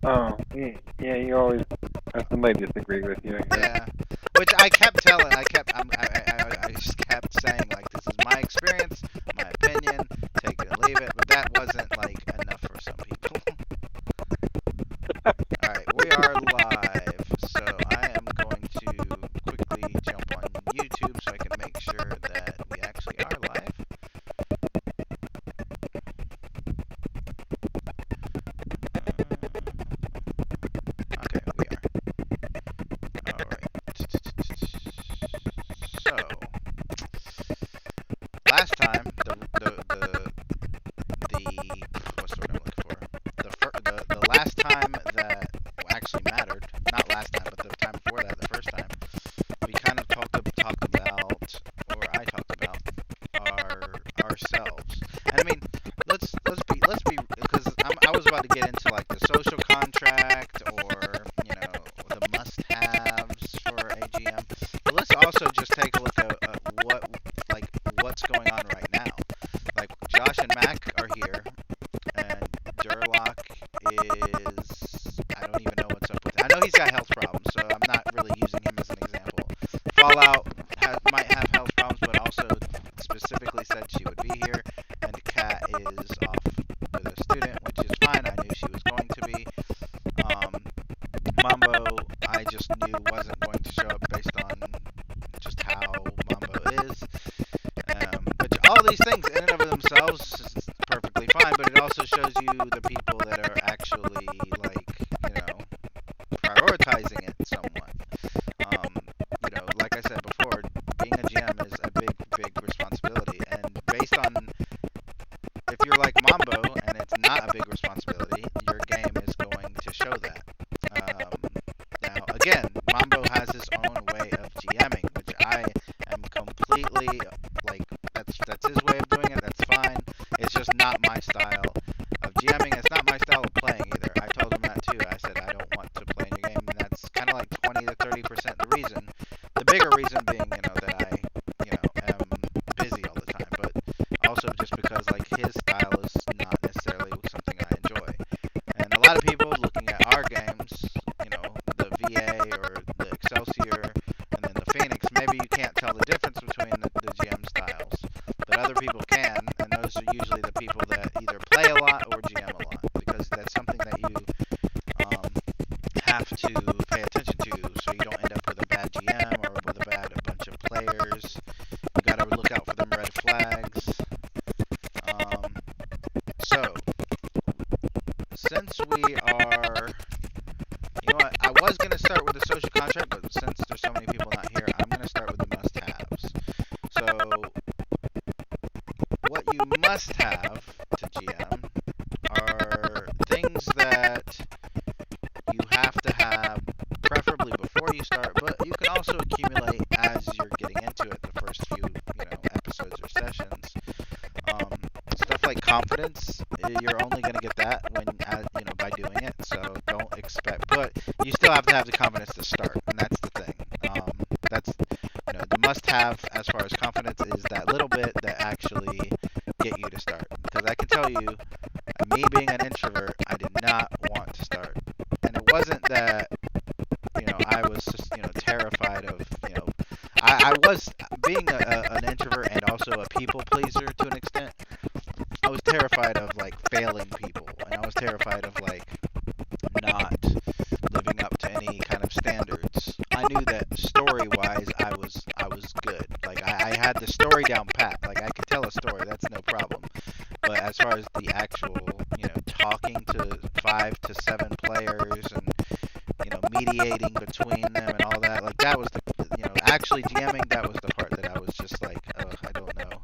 Oh, yeah, you always have somebody disagree with you, I guess. Yeah, which I kept telling, I just kept saying like this is my experience, my opinion, take it or leave it. But that wasn't like enough for some people. All right, we are live, so I am going to quickly jump on YouTube so I can make sure that we actually are live. Okay, we are. All right. So last time the what's the word I'm looking for? The last time that actually mattered, not last time, but the time before that, the first time, we kind of talked about, or I talked about ourselves. And I mean, let's be, because I was about to get into like the social contract or the must-haves for AGM, but let's also just take a look at what's going on right now. Like Josh and Mac are here, and Durlock is, I don't even know what's up with him. I know he's got health problems, so I'm not really using him as an example. Fallout might have health problems, but also specifically said she would be here, and Kat is off with a student, which is fine. I knew she was going to be. Mambo, I just knew wasn't going to show up based on just how Mambo is. But all these things in and of themselves is perfectly fine, but it also shows you the people that are actually prioritizing it somewhat. Like I said before, being a GM is a big, big responsibility, and based on if you're like Mambo and it's not a big responsibility, your game is going to show that. Now, again, Mambo has his own way of GMing, which I am completely that's his way of doing it. That's fine. It's just not my style of GMing. It's not my style of playing either. I told him that too. I said I don't want to play in your game, and that's kind of like 20 to 30% the reason. The bigger reason being, that I, am busy all the time, but also just because his style is not necessarily something I enjoy. And a lot of people looking at our games, the VA or the Excelsior and then the Phoenix, maybe you can't tell the difference between the GM styles, but other people can, and those are usually the people that either play a lot or GM a lot, because that's something that you have to pay attention to, so you don't end up with a bad GM or with a bunch of players. You gotta look out for them red flags. So, since we are, I was going to start with the social contract, but since there's so many people not here, I'm going to start with the must-haves. So, what you must have to GM are things that you have to have preferably before you start, but you can also accumulate as you're getting into it, the first few, episodes or sessions. Stuff like confidence, you're only going to get that by doing it, so don't expect, but you still have to have the confidence to start, and that's the thing. That's, the must-have as far as confidence is that little bit that actually get you to start, because I can tell you, me being an introvert, I did not want to start, and it wasn't that, I was just, terrified of, I was being an introvert and also a people pleaser to an extent. I was terrified of failing people, and I was terrified of not living up to any kind of standards. I knew that story-wise, I was good. I had the story down pat. I could tell a story, that's no problem. But as far as the actual, talking to 5 to 7 players and mediating between them and all that, that was the, actually GMing, that was the part that I was just I don't know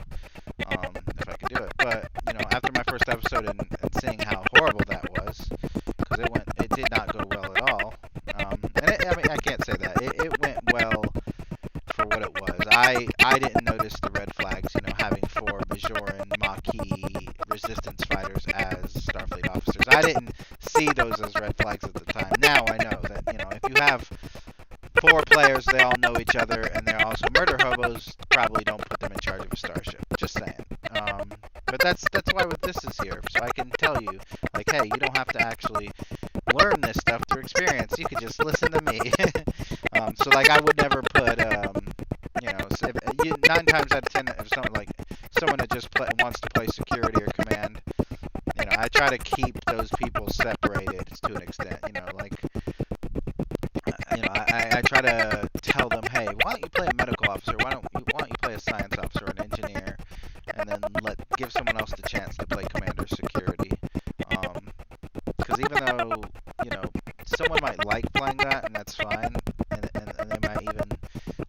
if I can do it. But, after my first episode and seeing how horrible that was, because it did not go well at all, I can't say that. It went well for what it was. I didn't notice the red flags, having 4 Bajoran Maquis resistance fighters as Starfleet officers. I didn't see those as red flags at the time. Now I know that, if you have 4 players, they all know each other, and they're also murder hobos, probably don't put them in charge of a starship. Just saying. But that's why this is here, so I can tell you, hey, you don't have to actually, learn this stuff through experience. You could just listen to me. So like I would never put, you know, so if, 9 times out of 10, if someone that just wants to play security or command, you know, I try to keep those people separated to an extent. You know, like, you know, I try to tell them, hey, why don't you play a medical officer? Why don't you play a science officer or an engineer, and then give someone else the chance to play commander security. Because even though, you know, someone might like playing that, and that's fine, and they might even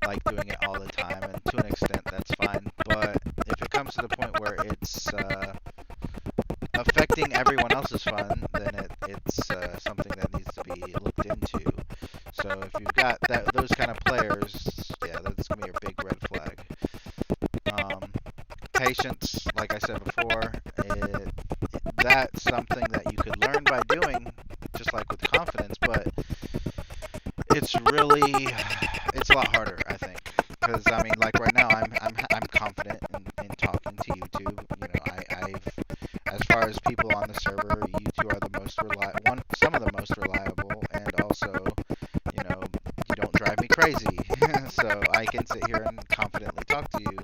like doing it all the time, and to an extent, that's fine. But if it comes to the point where it's affecting everyone else's fun, then it's something that needs to be looked into. So if you've got those kind of players, yeah, that's gonna be your big red flag. Patience, like I said before, that's something that you could learn by doing, just like with confidence, but it's a lot harder, I think, because I mean, like right now, I'm confident in talking to you two. You know, I've as far as people on the server, you two are the most some of the most reliable, and also, you know, you don't drive me crazy, so I can sit here and confidently talk to you.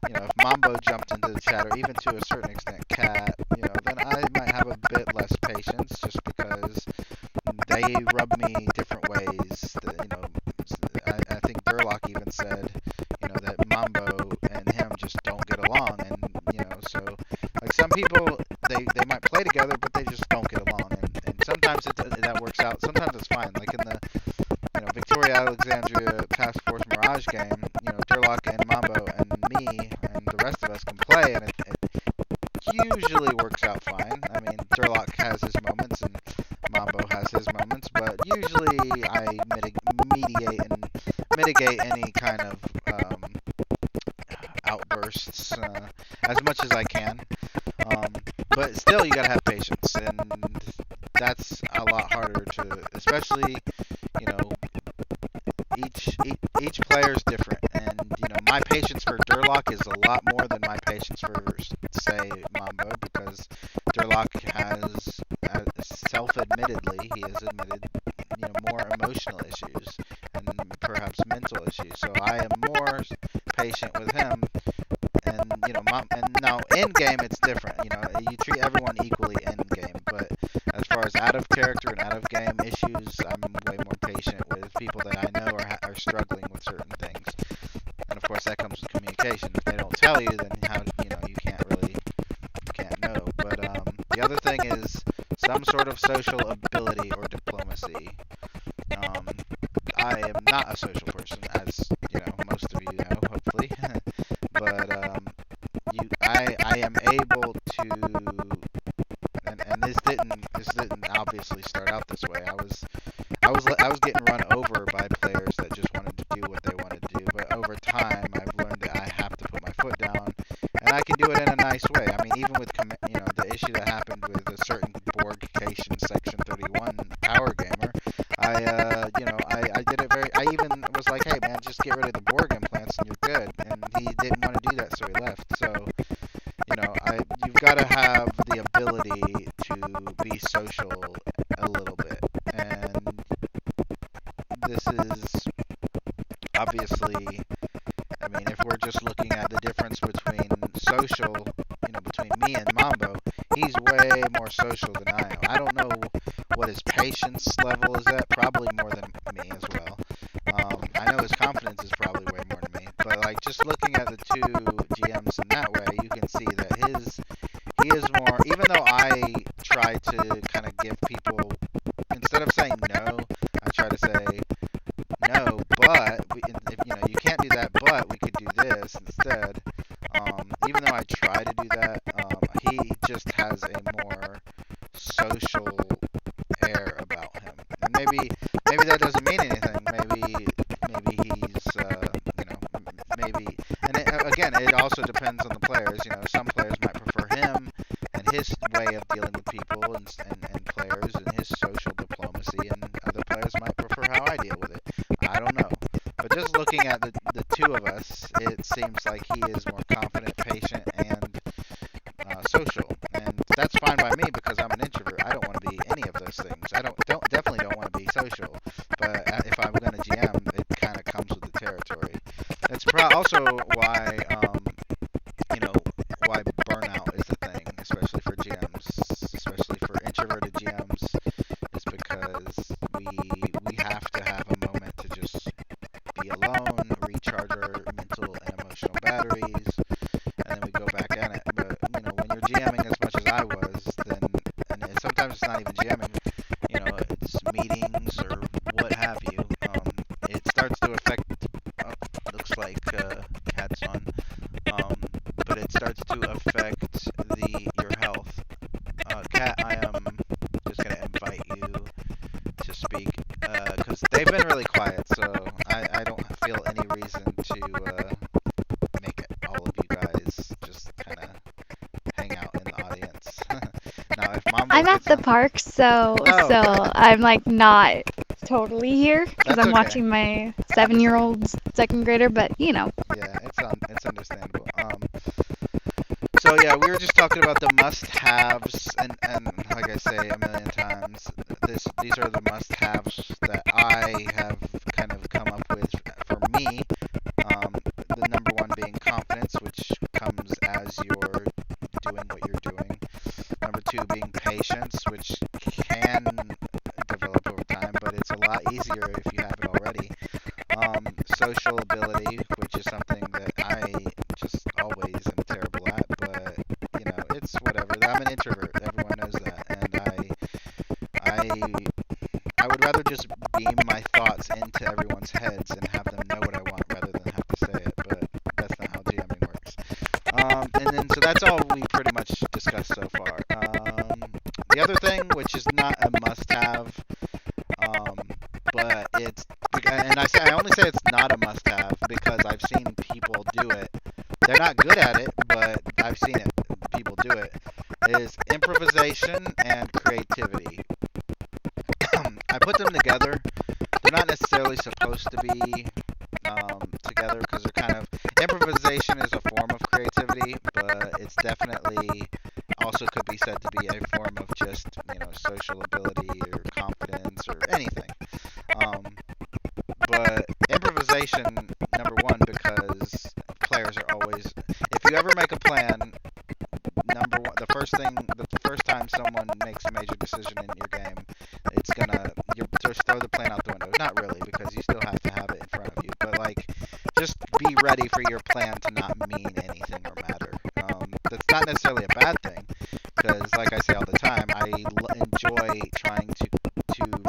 You know, if Mambo jumped into the chat, or even to a certain extent Cat, you know, then I might have a bit less patience, just because they rub me different ways. You know, I think Durlock even said, you know, that Mambo and him just don't get along, and you know, so like some people they might play together, but they just don't get along, and sometimes that works out. Sometimes it's fine. Like in the, you know, Victoria Alexandria Task Force Mirage game, you know, Durlock and Mambo and me and the rest of us can play, and it usually works out fine. I mean, Durlock has his moments and Mambo has his moments, but usually I mitigate any kind of outbursts as much as I can. But still, you gotta have patience, and that's a lot harder to, especially, you know, each player is different, and you know, my patience for Durlock is a lot more than my patience for, say, Mambo, because Durlock has, self-admittedly, he has admitted, you know, more emotional issues and perhaps mental issues. So I am more patient with him, and you know, and now in game it's different. You know, you treat everyone equally in game, but as far as out of character and out of game issues, I'm way more patient with people that I know are struggling with certain things. And of course, that comes with communication. If they don't tell you, then how, you know, you can't know. But the other thing is some sort of social ability or diplomacy. I am not a social person, as you know, most of you know, hopefully. But I am able to, and this didn't obviously start out this way. I was getting run over by players that just wanted to do what they wanted to do, but over time I've learned that I have to put my foot down, and I can do it in a nice way. I mean, even with, you know, the issue that happened with a certain Borgcation Section 31 Power Gamer, you know, I did it I even was like, hey man, just get rid of the Borg implants and you're good, and he didn't want to do that, so he left. So, you know, you've got to have the ability to be social a little bit, and this is obviously, I mean, if we're just looking at the difference between social, you know, between me and Mambo, he's way more social than I am. I don't know what his patience level is at, probably more than me as well. I know his confidence is probably way more than me, but like just looking at the two GMs in that way, you can see that he is more, even though I try to kind of give people, instead of saying no, I try to say, no, but, if, you know, you can't do that, but we could do this instead. Even though I try to do that, he just has a more social air about him. And maybe that doesn't mean anything. Maybe he's, you know, maybe, and again, it also depends on the players. You know, some players might prefer him and his way of dealing with people and players and his social diplomacy, and other players might prefer how I deal with it. I don't know. But just looking at the two of us, it seems like he is more confident, patient, and social. And that's fine by me because I'm an introvert. I don't want to be any of those things. your health. Kat, I am just gonna invite you to speak because they've been really quiet, so I don't feel any reason to make it all of you guys just kind of hang out in the audience. Now, if Mambo I'm at gets the on, park, so oh, I'm like not totally here because that's I'm okay. watching my Understand. 7-year-old second grader, but Yeah, it's understandable. So yeah, we were just talking about the must-haves, and like I say a million times, these are the must-haves that I have kind of come up with for me. The number one being confidence, which comes as you're doing what you're doing. Number two being patience, which can develop over time, but it's a lot easier if you have it already. Social ability, which is something that I just always am terrible at, but it's whatever. I'm an introvert. Everyone knows that, and I would rather just beam my thoughts into everyone's heads and have them know what I want rather than have to say it. But that's not how GMing works. And then so that's all we pretty much discussed so far. The other thing, which is not a must-have, um, but it's and I only say it's not a must-have because I've seen people do it. They're not good at it, but I've seen it. People do it. Is improvisation and creativity. I put them together. They're not necessarily supposed to be together because they're kind of improvisation is a form of creativity, but it's definitely also could be said to be a form of just social ability or confidence or anything. Um, but improvisation, number one, because players are always. If you ever make a plan, number one, the first time someone makes a major decision in your game, it's gonna you just throw the plan out the window. Not really, because you still have to have it in front of you. But like, just be ready for your plan to not mean anything or matter. That's not necessarily a bad thing, because like I say all the time, I enjoy trying to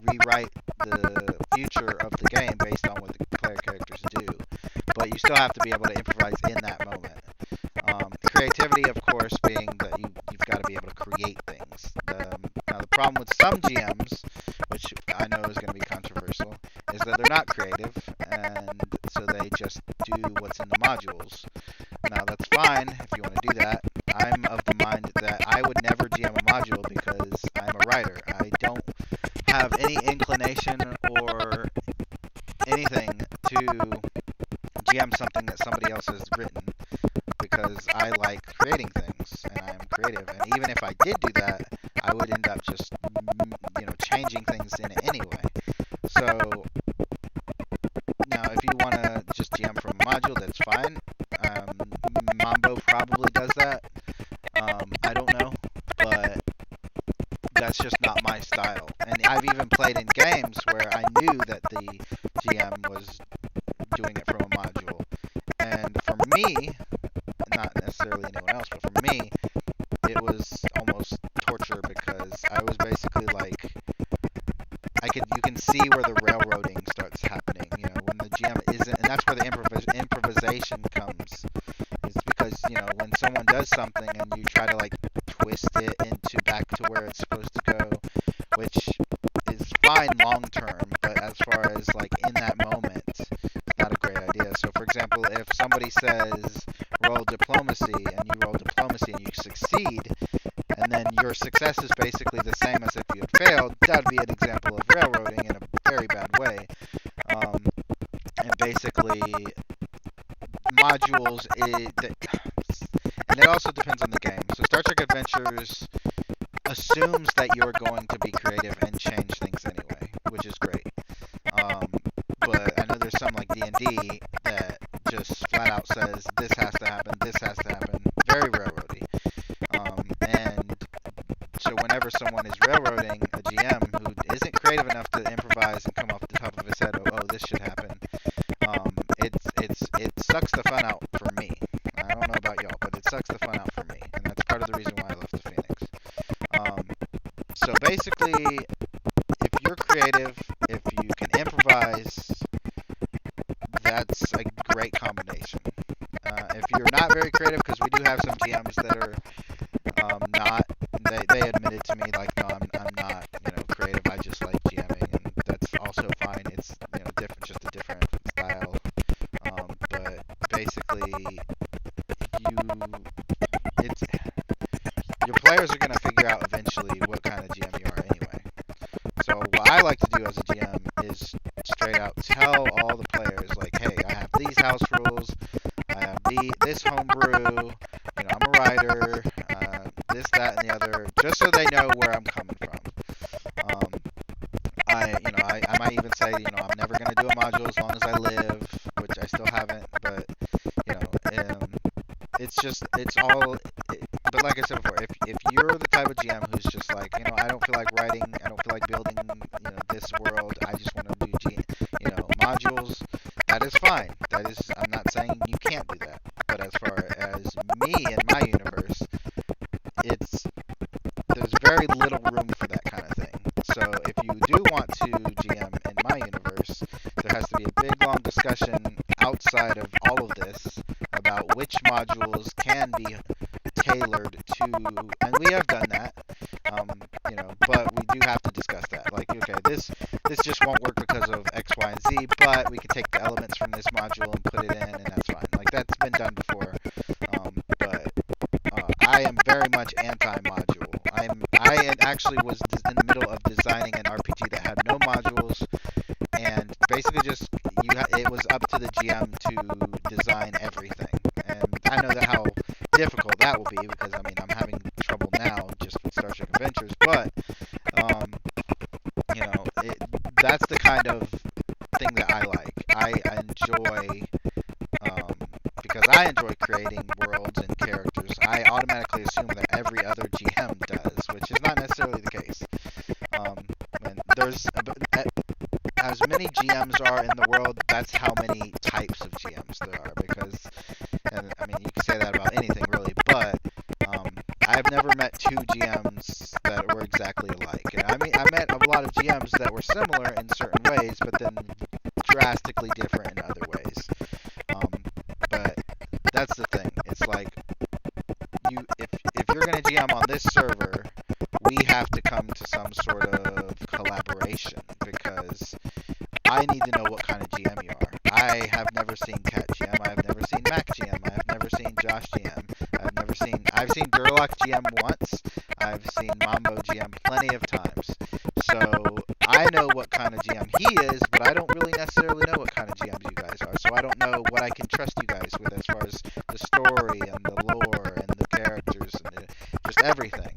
rewrite the future of the game based on what the player characters do. But you still have to be able to improvise in that moment. Creativity, of course, being that you've got to be able to create things. Now, the problem with some GMs, which I know is going to be controversial, is that they're not creative, and so they just do what's in the modules. Now, that's fine if you want to do that. I'm of the mind that I would never GM a module because I'm a writer. I don't have any inclination or anything to GM something that somebody else has written, because I like creating things and I am creative. And even if I did do that, I would end up just changing things in it anyway. So now, if you want to just GM from a module, that's fine. Mambo probably does that. I don't know, but that's just not my style. And I've even played in games where I knew that the GM was doing it from a module. And for me, not necessarily anyone else, but for me, it was almost torture because I was basically like, you can see where the railroading starts happening, when the GM isn't, and that's where the improvisation comes. It's because, when someone does something and you try to like twist it into back to where it's supposed to go, which is fine long term, but as far as like in that moment, it's not a great idea. So for example, if somebody says roll diplomacy and you roll diplomacy and you succeed, and then your success is basically the same as if you had failed, that would be an example of railroading in a very bad way. And basically, modules, and it also depends on the game. So Star Trek Adventures assumes that you're going to be creative and change things anyway, which is great. But I know there's some like D&D that just flat out says this has to happen, very railroady. And so whenever someone is railroading a GM who isn't creative enough to improvise and come off the top of his head, oh, this should happen, it sucks the fun out for me. I don't know about y'all, but it sucks the fun out for me, and that's part of the reason why I left the Phoenix. So basically, if you're creative, if you can improvise, that's a great combination. If you're not very creative, because we do have some GMs that are me like, no, I'm not, creative. I just like GMing, and that's also fine. It's, different, just a different style. But basically, it's your players are gonna figure out eventually what kind of GM you are anyway. So what I like to do as a GM is straight out tell all the players, like, hey, I have these house rules, I have this homebrew, I'm a writer, this, that, and the other, just so they know where I'm coming from. I might even say, I'm never gonna do a module as long as I live, which I still haven't, but it's all. But like I said before, if you're the type of GM who's just like, I don't feel like writing, I don't feel like building, this world, I just want to do modules, that is fine. I'm not saying you can't do that. But as far as me and my universe, there's very little room for that kind of thing. So if you do want to GM in my universe, there has to be a big long discussion outside of all of this about which modules can be tailored to, and we have done that, but we do have to discuss that. Like, okay, this just won't work because of X, Y, and Z, but we can take the elements from this module and put it in, and that's fine. Like, that's been done before, but I am very much anti-module. I actually was in the middle of designing an RPG that had no modules, and basically just it was up to the GM to design everything. And I know how difficult that will be because I'm having trouble now just with Star Trek Adventures, but that's the kind of thing that I like. I enjoy because I enjoy creating worlds and characters. I automatically assume that every other GM does, which is not necessarily the case. And there's as many GMs are in the world, that's how many types of GMs there are. Because, and you can say that about anything really, but I've never met two GMs that were exactly alike. And I met a lot of GMs that were similar in certain ways, but then drastically different in other ways. But that's the thing. It's like if you're gonna GM on this server, we have to come to some sort of collaboration because I need to know what kind of GM you are. I have never seen Cat GM. I have never seen Mac GM. I have never seen Josh GM. I've seen Durlock GM once. I've seen Mambo GM plenty of times. So I know what kind of GM he is, but I don't really necessarily know what kind of GMs you guys are. So I don't know what I can trust you guys with as far as the story and the lore and the characters and just everything.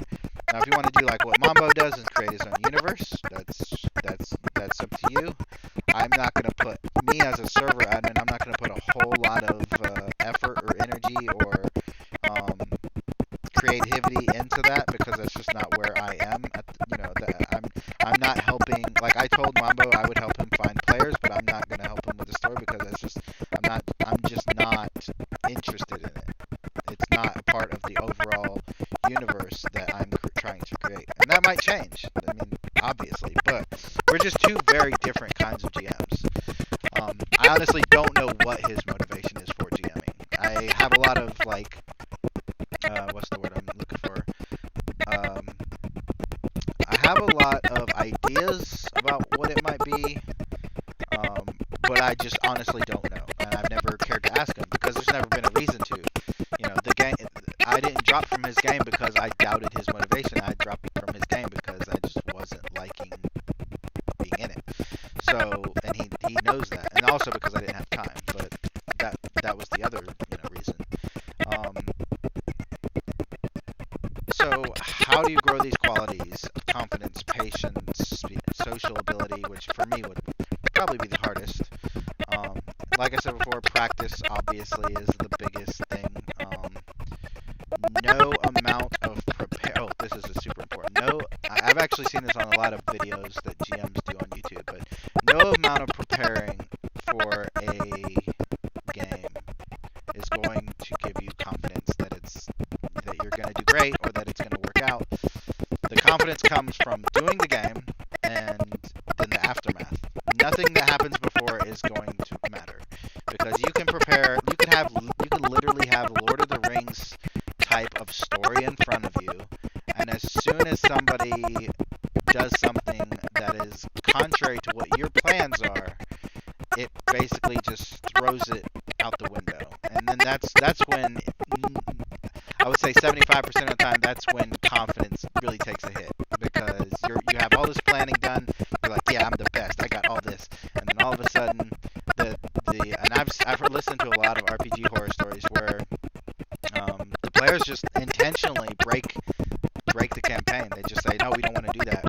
Now, if you want to do like what Mambo does and create his own universe, that's up to you. I'm not going to put, me as a server admin, I'm not going to put a whole lot of effort or energy or creativity into that because that's just not where I am. I'm not helping, like I told Mambo I would help him find players, but I'm not going to help him with the story because that's just, I'm just not interested in it. It's not a part of the overall universe that I'm trying to create. And that might change, obviously, but we're just two very different kinds of GMs. I honestly don't know what his motivation is for GMing. I have a lot of, like, what's the word I'm looking for? I have a lot of ideas about what it might be, but I just honestly don't know, and I've never cared to ask him because there's never been a reason to. The game, I didn't drop from his game because I doubted his motivation. I dropped from his game because I just wasn't liking being in it. So, and he knows that, and also because I didn't have time. But that was the other reason. So, how do you grow these qualities of confidence, patience, social ability, which for me would probably be the hardest? Like I said before, practice obviously is the biggest thing. No amount of oh, this is super important. I've actually seen this on a lot of videos that GMs do on YouTube, but no amount of preparing for a game is going to give you confidence that you're going to do great or that it's going to work out. The confidence comes from doing the game and then the aftermath. Nothing that happens before is going to matter because you can prepare. You can literally have Lord of the Rings type of story in front of you, and as soon as somebody when confidence really takes a hit, because you have all this planning done. You're like, yeah, I'm the best. I got all this, and then all of a sudden, and I've listened to a lot of RPG horror stories where the players just intentionally break the campaign. They just say, no, we don't want to do that.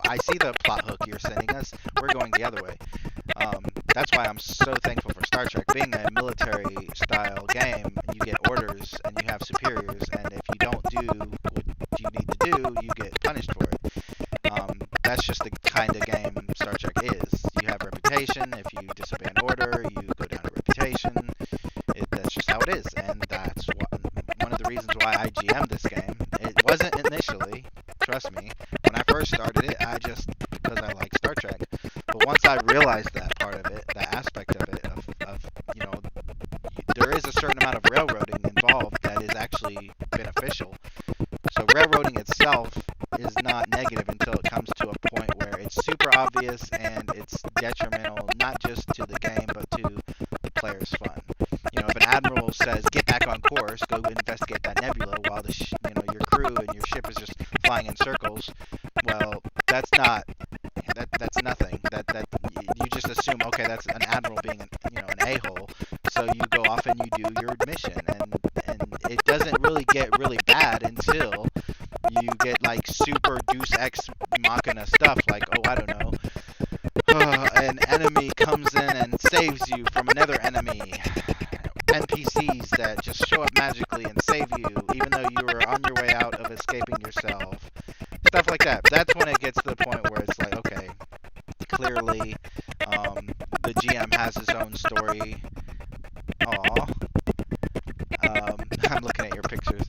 I see the plot hook you're sending us. We're going the other way. That's why I'm so thankful for Star Trek. Being a military-style game, you get orders and you have superiors, and if you don't do what you need to do, you get punished for it. That's just the kind of game Star Trek is. You have reputation. If you disobey an order, you go down to reputation. That's just how it is, and that's one of the reasons why I GM'd this game. It wasn't initially, trust me, when I first started it, because I like Star Trek. But once I realized that part of it, that aspect of it, there is a certain amount of railroading involved that is actually beneficial. So railroading itself is not negative until it comes to a point where it's super obvious and it's detrimental, not just to the game, but to the player's fun. If an admiral says, get back on course, go investigate that nebula, while your crew and your ship is just flying in circles, well, that's nothing. That you just assume, okay, that's an admiral being an a-hole. So you go off and you do your mission, and it doesn't really get really bad until you get like super Deus Ex Machina stuff, like, oh, I don't know, an enemy comes in and saves you from another enemy. NPCs that just show up magically and save you, even though you were on your way out of escaping yourself. Stuff like that. That's when it gets to the point where it's like, okay, clearly, the GM has his own story. Aw. I'm looking at your pictures.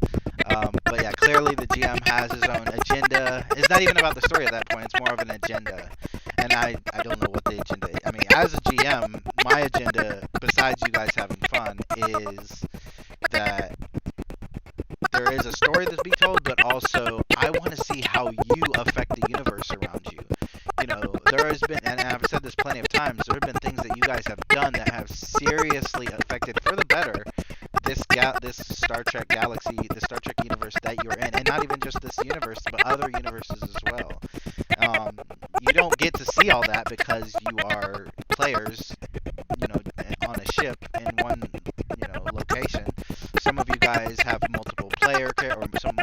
But yeah, clearly the GM has his own agenda. It's not even about the story at that point. It's more of an agenda. And I don't know what the agenda is. I mean, as a GM, my agenda, besides you guys having fun, is that there is a story that's being told, but also I want to see how you affect the universe around you. There has been, and I've said this plenty of times, there have been things that you guys have done that have seriously affected, for the better, this Star Trek galaxy, the Star Trek universe that you're in, and not even just this universe, but other universes as well. You don't get to see all that because you are players, on a ship in one, location. Some of you guys have multiple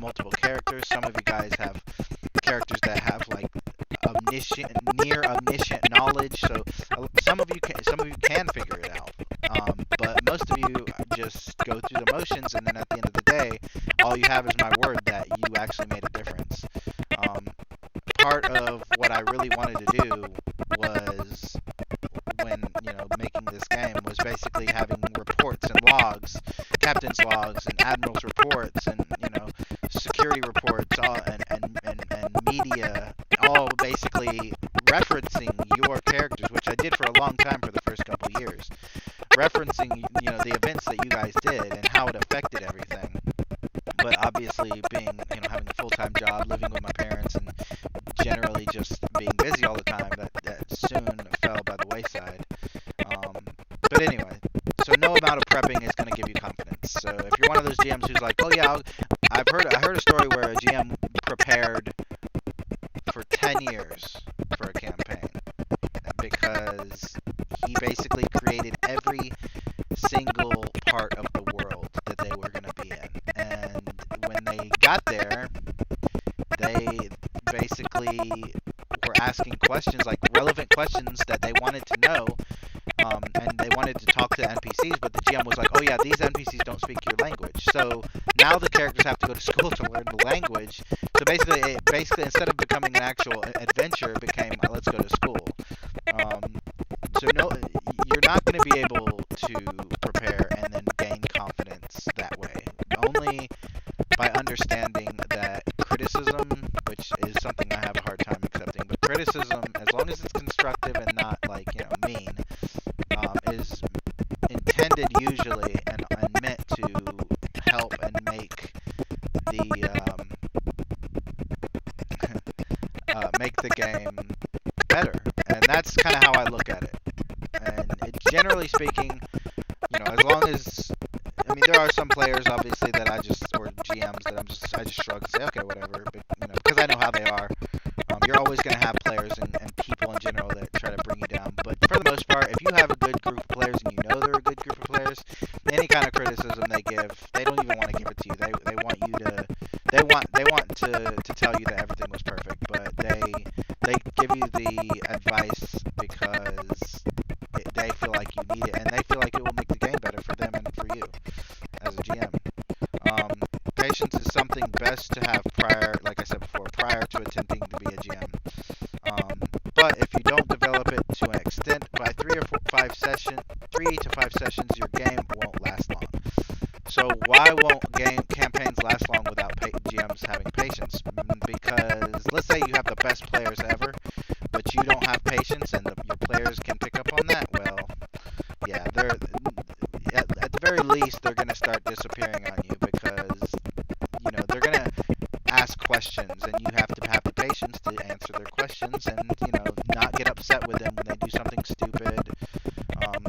multiple characters. Some of you guys have characters that have like near omniscient knowledge. So some of you can figure it out. But most of you just go through the motions, and then at the end of the day, all you have is my word that you actually made a difference. Part of what I really wanted to do was, when making this game, was basically having reports and logs, captain's logs and admiral's reports, and security reports, and media, all basically referencing your characters, which I did for a long time for the first couple years, referencing the events that you guys did and how it affected everything. But obviously, being having a full-time job, living with my parents, and generally just being busy all the time, that soon fell by the wayside. But anyway, so no amount of prepping is going to give you confidence. So if you're one of those GMs who's like, oh yeah, I heard a story where a GM prepared for 10 years for a campaign, because he basically created every single part of the world that they were going to be in. And when they got there, they basically were asking questions, like relevant questions that they wanted to know, and they wanted to talk to the NPCs, but the GM was like, oh yeah, these NPCs don't speak your language. So now the characters have to go to school to learn the language. So basically instead of becoming an actual adventure, it became, let's go to school. So no, you're not going to be able to prepare and then gain confidence that way. Only by understanding that criticism, which is something I have a hard time accepting, but criticism, as long as it's constructive and not like, mean, is intended usually and meant to help and make the game better. And that's kind of how I look at it. And generally speaking, as long as, there are some players obviously that or GMs that I just shrug and say, okay, whatever, but, because I know how they are. You're always going to have players and people in general that try to bring you down. But for the most part, if you have a good group of players and you know they're a good group of players, any kind of criticism they give, they don't even want to give it to you. They want you to to tell you that everything was perfect, but they give you the advice because they feel like you need it, and they feel like it will make the game better for them and for you as a GM. Patience is something best to have like I said before, prior to attempting to be a GM. But if you don't develop it to an extent, by 3 to 5 sessions, your game won't last long. So why won't campaigns last long without GMs having patience? Because let's say you have the best players ever, but you don't have patience, and your players can pick up on that. Well, yeah, they're at the very least they're going to start disappearing on you because they're going to ask questions, and you have to have the patience to answer their questions, and not get upset with them when they do something stupid,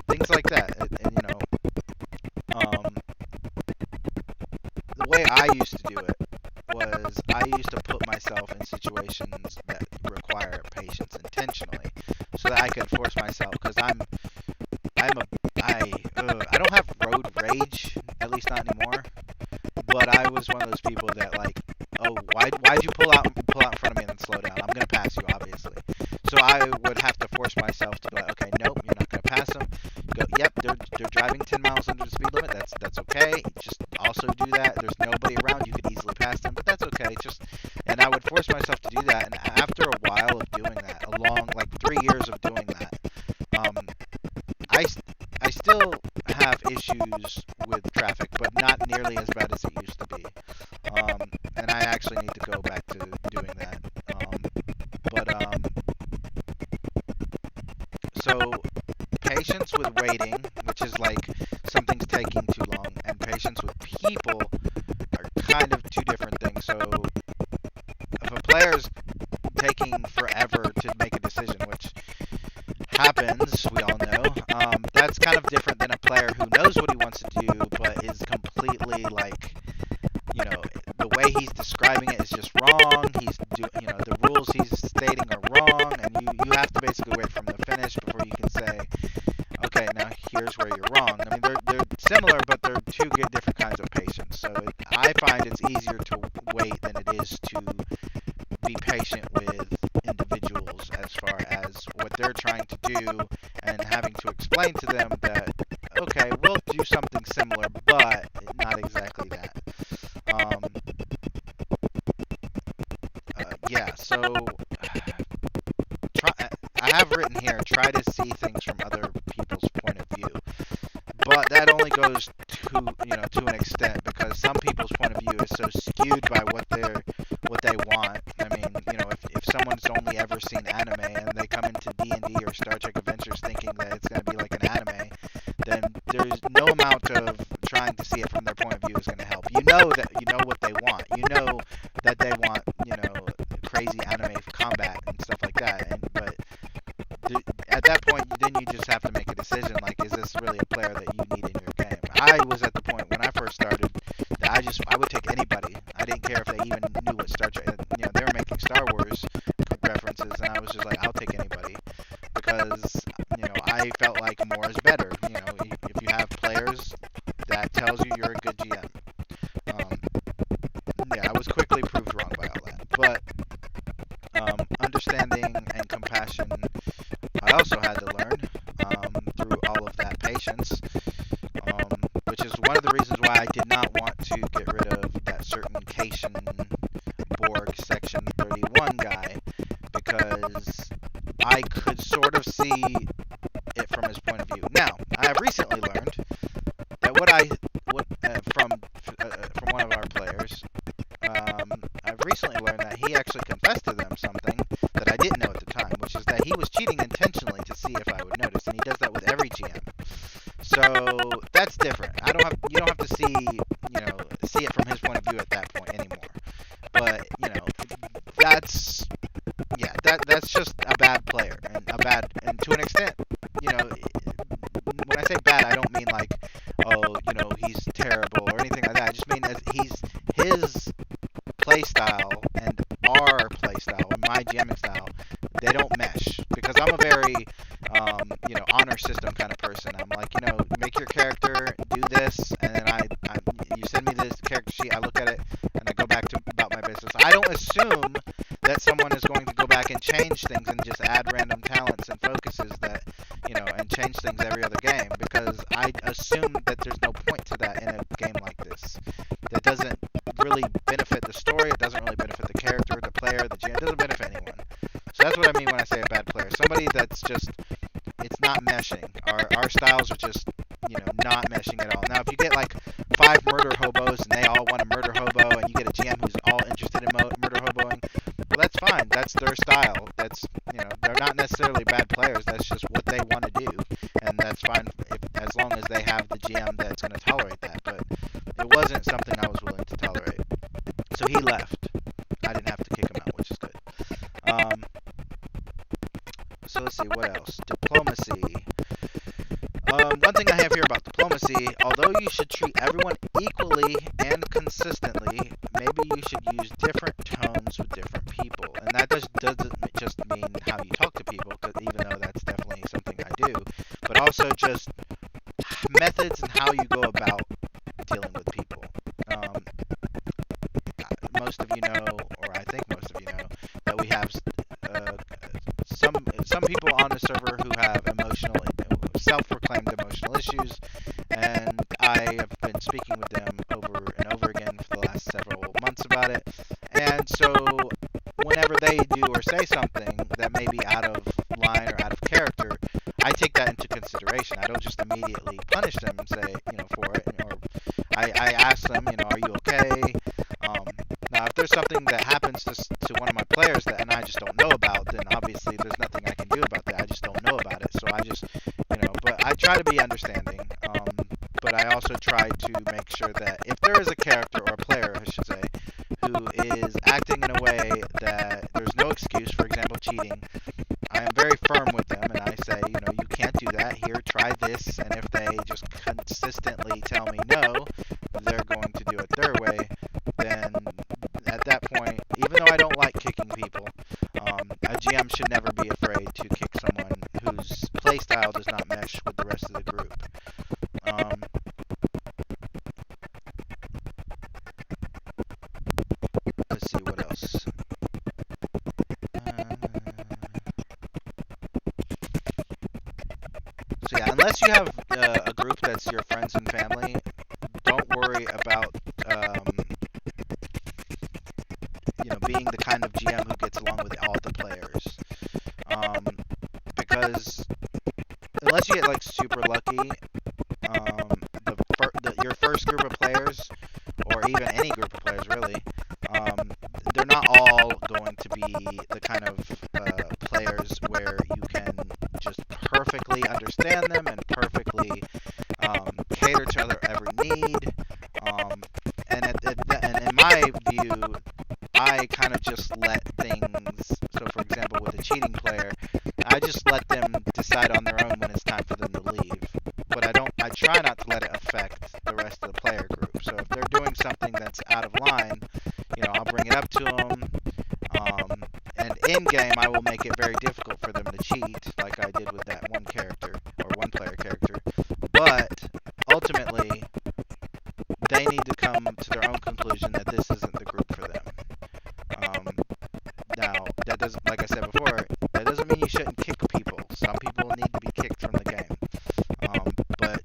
things like that. The way I used to do it was I used to put myself in situations that require patience intentionally, so that I could force myself, because I don't have road rage, at least not anymore. But I was one of those people that why'd you pull out in front of me and then slow down? I'm gonna pass you, obviously. So I would have to force myself to be like, okay, nope, you're not gonna pass them. Go, yep, they're driving 10 miles under the speed limit. That's okay. Just also do that. There's nobody around. You could easily pass them, but that's okay. And I would force myself to do that. And after a while of doing that, along 3 years of doing that, I still have issues with traffic, but not nearly as bad as it used to be. And I actually need to go back to doing that. So patience with waiting, which is something's taking too long, and patience with people are kind of two different things. So if a player's taking forever to make a decision, which happens, we all know, that's kind of different than a player who knows what he wants to do, but is completely the way he's describing it is just wrong. The rules he's stating are wrong, and you have to basically wait for him to finish before you can say, okay, now here's where you're wrong. I mean, they're similar, but they're two different kinds of patience. So I find it's easier to wait than it is to be patient with individuals as far as what they're trying to do, and having to explain to them that, okay, we'll do something similar, but not exactly that. So I have written here, try to see things from other people's point of view. But that only goes to an extent, because some people's point of view is so skewed by what they want. I mean, if someone's only ever seen anime and they come into D&D or Star Trek Adventures thinking that it's going to be like an anime, then there's no amount of trying to see it from their point of view is going to help. You know what they want. You know that they want, crazy anime combat and stuff like that. But at that point, then you just have to make a decision, is this really a player that you need in your game? I was at the point when I first started that I would take anybody. I didn't care if they even knew what Star Trek, they were making Star Wars references, and I was just like, I'll take anybody, because I felt like more is better. If you have players, that tells you you're a good GM. I was quickly proved wrong by all that, but understanding and compassion, I also had to learn through all of that patience, which is one of the reasons why I did not want to get rid of that certain Cation Borg Section 31 guy, because I could sort of see it from his point of view. Now, I have recently learned that from one of our players, I've recently learned that he actually confessed to them something that I didn't know at the time, which is that he was cheating intentionally to see if I would notice, and he does that with every GM. So that's different. You don't have to see it from his point of view at that point anymore. But that's just a bad player, and to an extent, when I say bad, I don't mean he's terrible or anything like that. I just mean that his play style and our play style, and my GMing style, they don't mesh. Because I'm a very, honor system kind of person. I'm like, make your character do this, and then you send me this character sheet, I look at it, and I go back to about my business. I don't assume that someone is going to go back and change things and just add random talents and focuses that, and change things every other game, because I assume that there's no point to that in a game like this. That doesn't really benefit the story, it doesn't really benefit the character, the player, the GM, it doesn't benefit anyone. So that's what I mean when I say a bad player. Somebody that's just, it's not meshing. Our styles are just, not meshing at all. Now, if you get like 5 murder hobos and they all want to murder hobo, and you get a GM who's all interested in murder hoboing, well, that's fine. That's their style. That's, they're not necessarily bad players. That's just what they want to do, and that's fine as long as they have the GM that's going to tolerate that. But it wasn't something I was willing to tolerate. So he left. I didn't have to kick him out, which is good. So let's see, what else? Diplomacy. One thing I have here about diplomacy, although you should treat everyone equally and consistently, maybe you should use different tones with different people. And that doesn't just mean how you talk to people, even though that's definitely something I do, but also just methods and how you go about dealing with people. Most of you know, or I think most of you know, that we have some people on the server who have self-proclaimed emotional issues, and I have been speaking with them over and over again for the last several months about it. And so whenever they do or say something that may be out of line or out of character, I take that into consideration. I don't just immediately punish them and say, for it, or I ask them, are you okay? Now, if there's something that happens to one of my players and I just don't know about, then obviously there's nothing I can do about that. I just don't know about it. So I just, but I try to be understanding. But I also try to make sure that if there is a character, or a player, I should say, who is acting in a way that there's no excuse, for example, cheating, I am very firm with them, and I say, you can't do that. Here, try this. And if they just consistently tell me no, they're going to do it their way, then at that point, even though I don't like kicking people, a GM should never be afraid to kick someone whose playstyle does not mesh with the rest of the group. Let's see, what else? So yeah, unless you have a group that's your friends and family, don't worry about being the kind of GM who gets along with all the players. Because unless you get like super lucky, your first group of players, or even any group of players really, they're not all going to be the kind of players where you can just perfectly understand them and perfectly cater to their every need. And in my view, I kind of just let things, so for example with a cheating player, I just let them decide on their own when it's time for them to leave. But I try not to let it affect the rest of the player group. So if they're doing something that's out of line, I'll bring it up to them. And in game, I will make it very difficult for them to cheat, like I did with that one character, or one player character. But ultimately, they need to come to their own conclusion that this isn't the group for them. Now, that doesn't, like I said before, that doesn't mean you shouldn't kick people. Some people need to be kicked from the game. But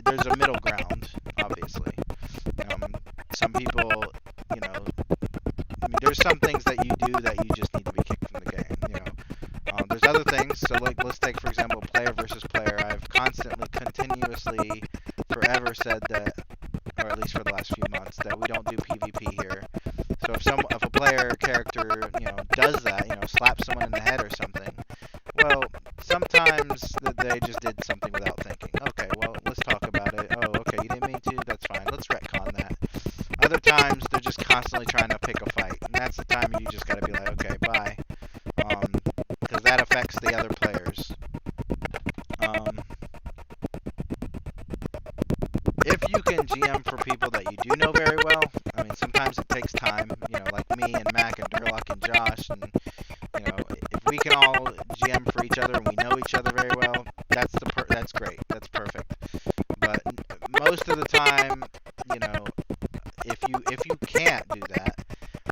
there's a middle ground, obviously. Some people, there's some things that you do that you just need to be kicked from the game, There's other things, so like, let's take, for example, player versus player. I've constantly, continuously, forever said that, or at least for the last few months, that we don't do PvP here. So if a player character, does that, slaps someone in the head or something, well, sometimes they just did something without thinking. Okay, well, let's talk about it. Oh, okay, you didn't mean to? That's fine. Let's retcon that. Other times, they're just constantly trying to pick a fight, and that's the time you just gotta be like, okay, bye. Because that affects the other players. If you can GM for people that you do know very well, I mean, sometimes it takes time, like and if we can all GM for each other and we know each other very well, that's great. That's perfect. But most of the time, if you can't do that,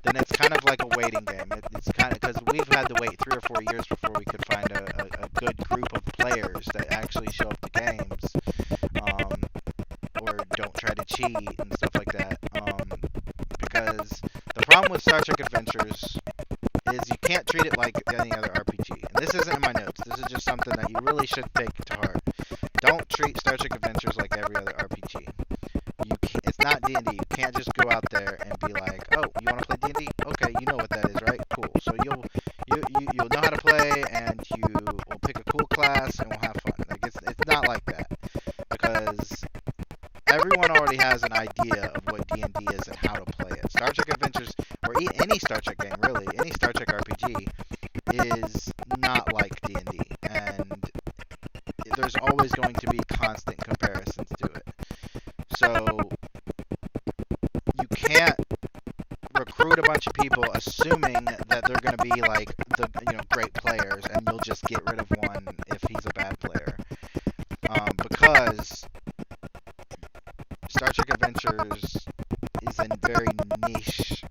then it's kind of like a waiting game. It's kind of because we've had to wait 3 or 4 years before we could find a good group of players that actually show up to games, or don't try to cheat and stuff like that. Because the problem with Star Trek Adventures is you can't treat it like any other RPG. And this isn't in my notes. This is just something that you really should take to heart. Don't treat Star Trek Adventures like every other RPG. It's not D&D. You can't just go out there and be like, oh, you want to play D&D? Okay, you know what that is, right? Cool. So you'll know how to play, and you will pick a cool class, and we'll have fun. Like it's not like that, because everyone already has an idea of what D&D is and how to play it. Star Trek Adventures, or any Star Trek game, really, any Star Trek RPG, is not like D&D, and there's always going to be constant comparisons to it. So you can't recruit a bunch of people assuming that they're going to be like the great players, and you'll just get rid of one if he's a bad player, because Star Trek Adventures is a very niche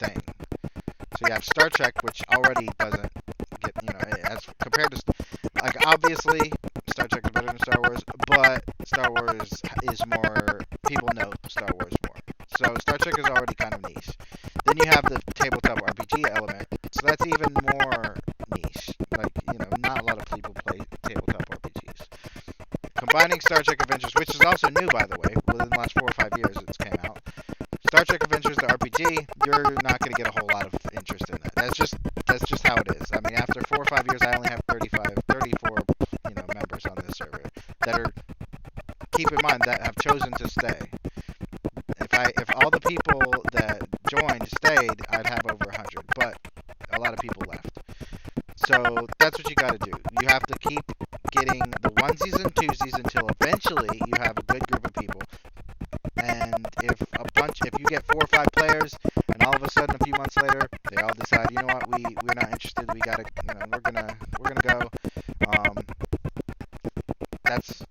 thing. So you have Star Trek, which already doesn't get, as compared to, like, obviously Star Trek is better than Star Wars, but Star Wars is more, people know Star Wars more. So Star Trek is already kind of niche. Then you have the tabletop RPG element, so that's even more niche. Like, not a lot of people play tabletop RPGs. Combining Star Trek Adventures, which is also new, by the way, within the last 4 or 5 years it's came out. Star Trek Adventures, the RPG, you're not going to get a whole lot of interest in that. That's just how it is. I mean, after 4 or 5 years, I only have 34, members on this server that are, keep in mind, that have chosen to stay. If all the people that joined stayed, I'd have over 100, but a lot of people left. So that's what you got to do. You have to keep getting the onesies and twosies until eventually you have a good group of people. And if you get 4 or 5 players, and all of a sudden a few months later they all decide, you know what, we're not interested, we gotta, we're gonna go.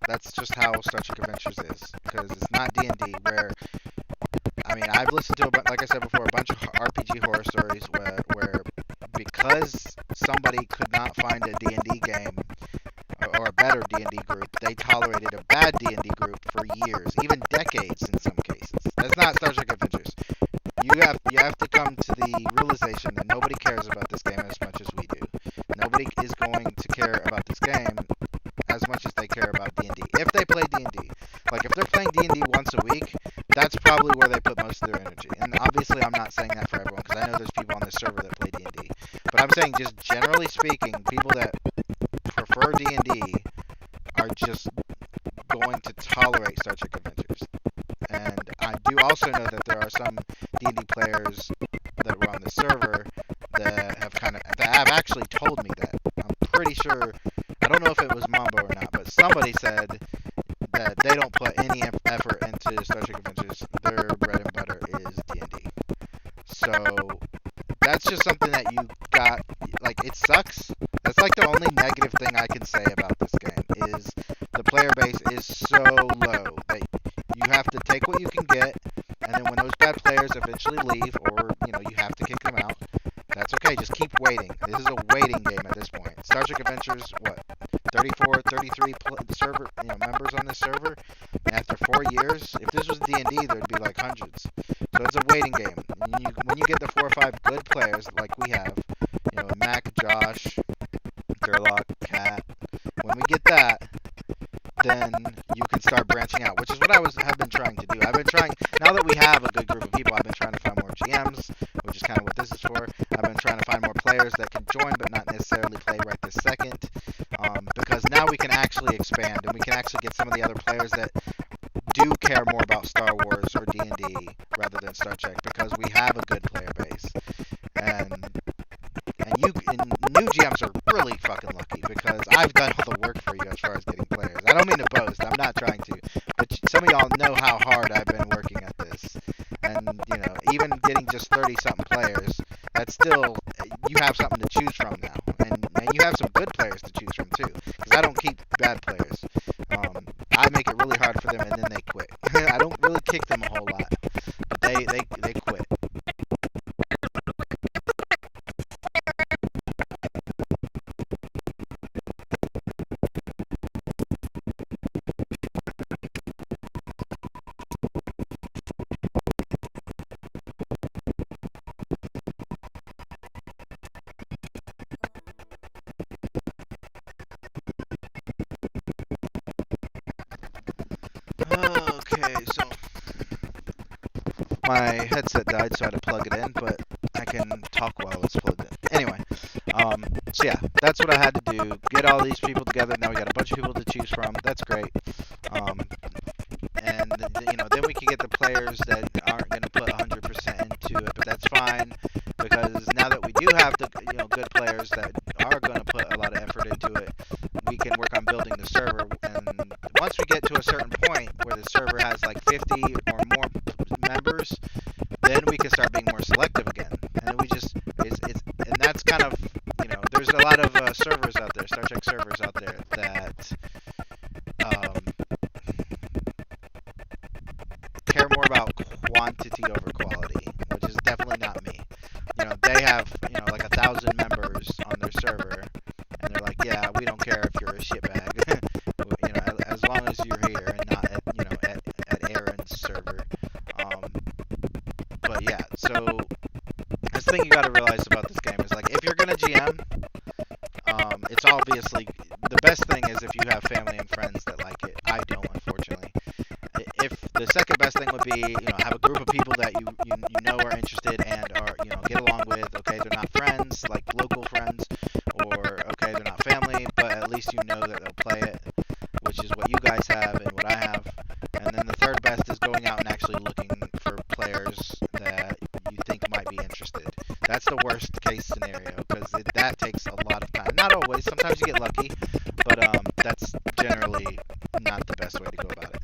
That's just how Star Trek Adventures is, because it's not D&D where, I mean, I've listened to, like I said before, a bunch of RPG horror stories where because somebody could not find a D&D game or a better D&D group, they tolerated a bad D&D group for years, even decades in some cases. That's not Star Trek Adventures. You have to come to the realization that nobody cares about this game as much as we do. Nobody is going to care about this game as much as they care about D&D. If they play D&D, like if they're playing D&D once a week, that's probably where they put most of their energy. And obviously I'm not saying that for everyone, because I know there's people on this server that play D&D. But I'm saying, just generally speaking, people that prefer D&D are just going to tolerate Star Trek Adventures. And I do also know that there are some D&D players that were on the server that have actually told me that. I'm pretty sure, I don't know if it was Mambo or not, but somebody said that they don't put any effort into Star Trek Adventures. Their bread and butter is D&D. So that's just something that you got, like, it sucks. That's like the only negative thing I can say about this game, is the player base is so low that you have to take what you can get, and then when those bad players eventually leave, or, you have to kick them out, that's okay, just keep waiting. This is a waiting game at this point. Star Trek Adventures, what, 34, 33 server, members on this server? And after 4 years, if this was D&D, there'd be like hundreds. So it's a waiting game. When you get the 4 or 5 good players, like we have, Mac, Josh, Gerlock, Kat, when we get that, then you can start branching out, which is what have been trying to do. I've been trying, now that we have a good group of people, I've been trying to find more GMs, which is kind of what this is for. I've been trying to find more players that can join, but not necessarily play right this second, because now we can actually expand, and we can actually get some of the other players that do care more about Star Wars or D&D rather than Star Trek, because we have a good player base. And new GMs are really fucking lucky, because I've done all the work for you as far as getting players. I don't mean to boast, I'm not trying to, but some of y'all know how hard I've been working at this. And, even getting getting just 30-something players, that's still, you have something to choose from now. And you have some good players to choose from too, because I don't keep bad players. I make it really hard for them, and then they quit. I don't really kick them a whole lot, but they quit. Okay, so my headset died, so I had to plug it in, but I can talk while it's plugged in. Anyway, so yeah, that's what I had to do. Get all these people together. Now we got a bunch of people to choose from. That's great. And then we can get the players that aren't going to put 100% into it, but that's fine, because now that we do have the good players that are going to put a lot of effort into it, we can work on building the server. And once we get to a certain point where the server has like 50 or more members, then we can start being more selective again. And we just and that's kind of there's a lot of servers out there, Star Trek servers out there that care more about quantity over quality, which is definitely not me. They have like 1,000 members on their server, and they're like, yeah, we don't care if you're a shitbag, as long as you're here and not at Aaron's server. But yeah, so the thing you got to realize about this game is, like, if you're gonna GM, it's obviously the best thing is if you have family and friends that like it. I don't, unfortunately. If the second best thing would be, have a group of people that you know are interested and are, get along with. Okay, they're not friends, like local friends, or okay, they're not family, but at least you know that they'll play it, which is what you guys have and what I have. And then the third best is going out and actually looking for players that you think might be interested. That's the worst case scenario, because that takes a lot of time. Not always. Sometimes you get lucky, but that's generally not the best way to go about it.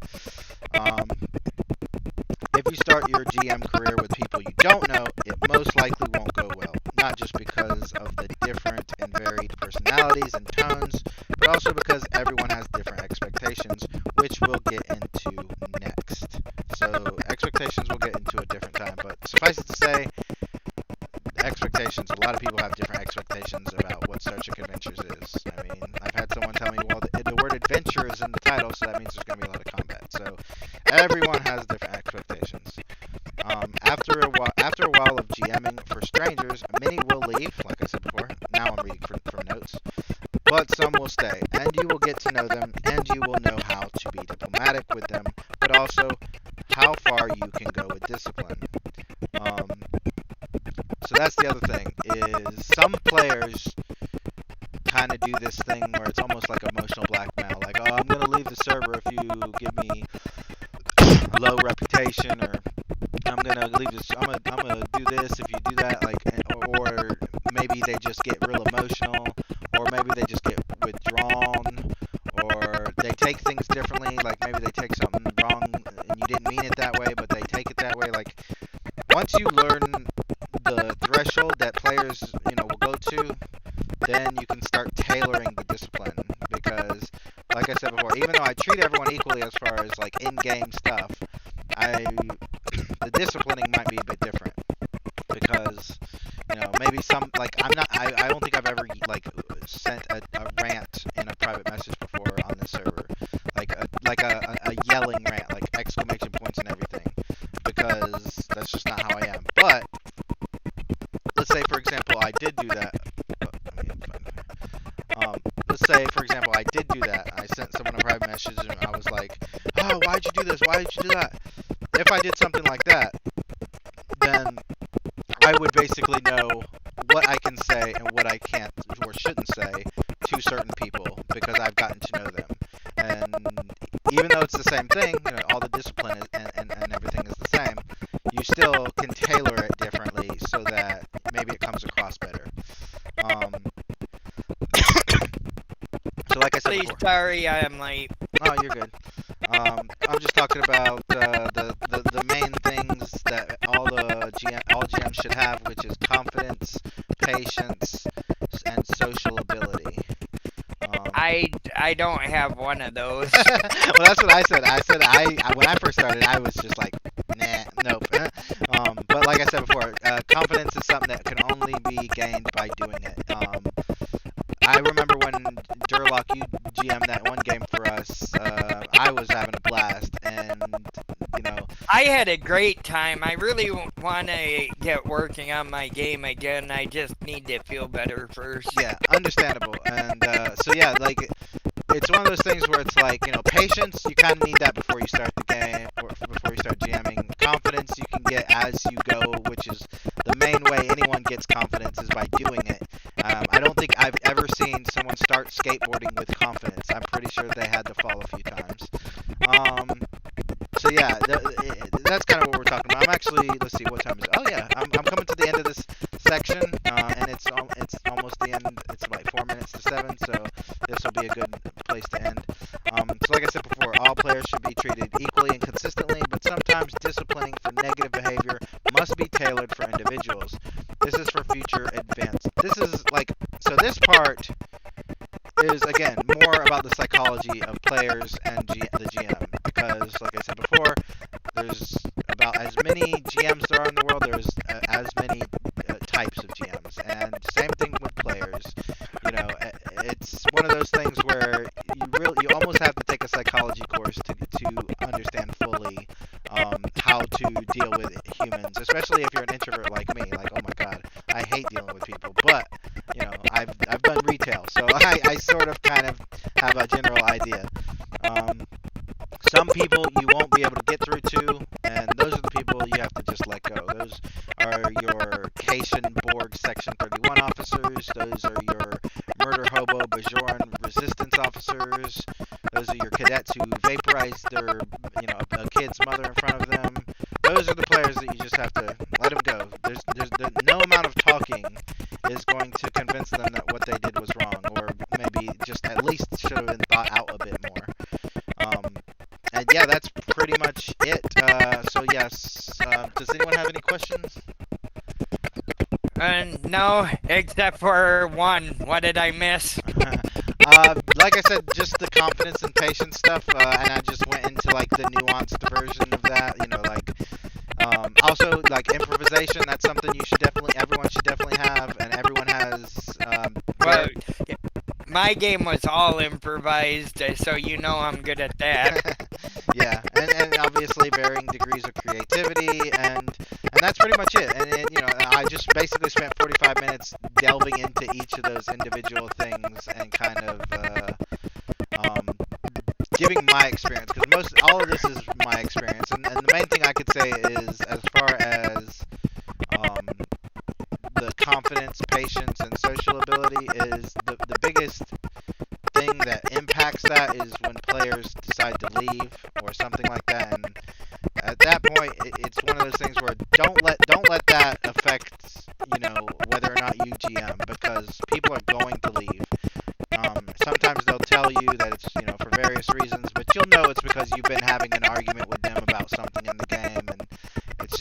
If you start your GM career with people you don't know, it most likely won't go well. Not just because of the different and varied personalities and tones, but also because everyone has different expectations, which we'll get into next. So expectations we'll get into a different time, but suffice it to say, expectations. A lot of people have different expectations about what Star Trek Adventures is. I mean, I've had someone tell me, well, the word adventure is in the title, so that means there's going to be a lot of combat. So everyone has different expectations. After a while of GMing for strangers, many will leave, like I said before. Now I'm reading from notes. But some will stay, and you will get to know them, and you will know how to be diplomatic with them, but also how far you can go with discipline. So that's the other thing, is some players kind of do this thing where it's almost like emotional blackmail, like, oh, I'm going to leave the server if you give me a low reputation, or I'm going to leave this, I'm going to do this if you do that, like, or maybe they just get real emotional, or maybe they just get withdrawn, or they take things differently, like maybe they take something wrong and you didn't mean it that way, but they take it that way. Like, once you learn the threshold that players, will go to, then you can start tailoring the discipline, because, like I said before, even though I treat everyone equally as far as, like, in-game stuff, the disciplining might be a bit different, because, maybe some, like, I don't think I've ever, like, sent a rant in a private message before on this server, like a yelling rant, like exclamation points and everything, because that's just not how I am. But let's say, for example, I did do that. Let's say, for example, I did do that. I sent someone a private message and I was like, oh, why'd you do this? Why did you do that? If I did something like that, then I would basically know what I can say and what I can't or shouldn't say to certain people, because I've gotten to know them. And even though it's the same thing, all the discipline and everything is the same, you still can tailor it differently so that maybe it comes across better. So like I said before, sorry, I am late. Oh, you're good. I'm just talking about the main things that all GM should have, which is confidence, patience, and social ability. I don't have one of those. Well, that's what I said. I said when I first started, I was just like, nah, nope. But like I said before, confidence is something that can only be gained by doing it. I remember when Durlock, you GM'd that one game for us, I was having a blast, and, you know... I had a great time. I really want to get working on my game again. I just need to feel better first. Yeah, understandable. And, so yeah, like, it's one of those things where it's like, you know, patience, you kind of need that before you start the game, or before you start GMing. Confidence you can get as you go, which is the main way anyone gets confidence is by doing it. I don't think I've ever seen someone start skateboarding with confidence. I'm pretty sure they had to fall a few times. So yeah, that's kind of what we're talking about. I'm actually, let's see, what time is it? Oh yeah, I'm coming to the end of this section, and it's almost the end. It's like 4 minutes to 7, so this will be a good place to end. So like I said before, all players should be treated equally and consistently, but sometimes disciplining for negative behavior must be tailored for individuals. This is for future advance. This is like, so this part is, again, more about the psychology of players and the GM, because, like I said before, there's about as many GMs there are in the world, there's as many types of GMs, and same thing with players. You know, it's one of those things where you almost have to take a psychology course to understand fully how to deal with humans, especially if you're an introvert like me. Like, oh my god, I hate dealing with people, but you know, I've done retail, so I sort of kind of have a general idea. Some people you won't be able to get through to, and those are the people you have to just let go. Those are your Cation Borg Section 31 officers. Those are your Murder Hobo Bajoran Resistance officers. Those are your cadets who vaporized their, you know, a kid's mother in front of them. Those are the players that you just have to let them go. There's no amount of talking is going to convince them that what they did was wrong, or maybe just at least should have been thought out a bit more. And yeah, that's pretty much it. So yes, does anyone have any questions? No, except for one. What did I miss? Like I said, just the confidence and patience stuff, and I just went into like the nuanced version of that. You know, like also like improvisation. That's something everyone should definitely have, and everyone has. Well, my game was all improvised, so you know I'm good at that. Yeah, and obviously varying degrees of creativity, and that's pretty much it. And you know, I just basically spent 45 minutes delving into each of those individual things and kind of giving my experience, because all of this is my experience. And the main thing I could say is, as far as the confidence, patience, and social ability, is the biggest thing that impacts that is when players decide to leave or something like that. And at that point, it's one of those things where don't let that affect, you know, whether or not you GM, because people are going to leave. Sometimes they'll tell you that it's, you know, for various reasons, but you'll know it's because you've been having an argument with them about something in the game, and it's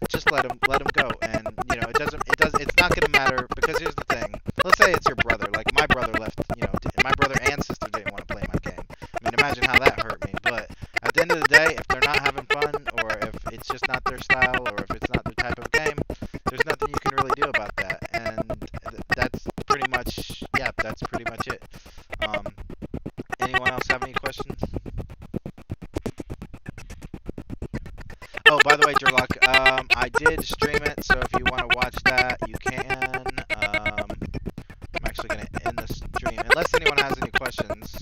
just let them go. And you know, it's not gonna matter, because here's the thing. Let's say it's your brother. Like my brother left. You know, my brother and sister didn't want to play my game. I mean, imagine how that hurt me. But at the end of the day, if they're not having fun, or if it's just not their style, or if it's not their type of game, there's nothing you can really do about that. And that's pretty much it. Anyone else have any questions? Oh, by the way, Durlock, I did stream it, so if you want to watch that, you can. I'm actually going to end the stream, unless anyone has any questions.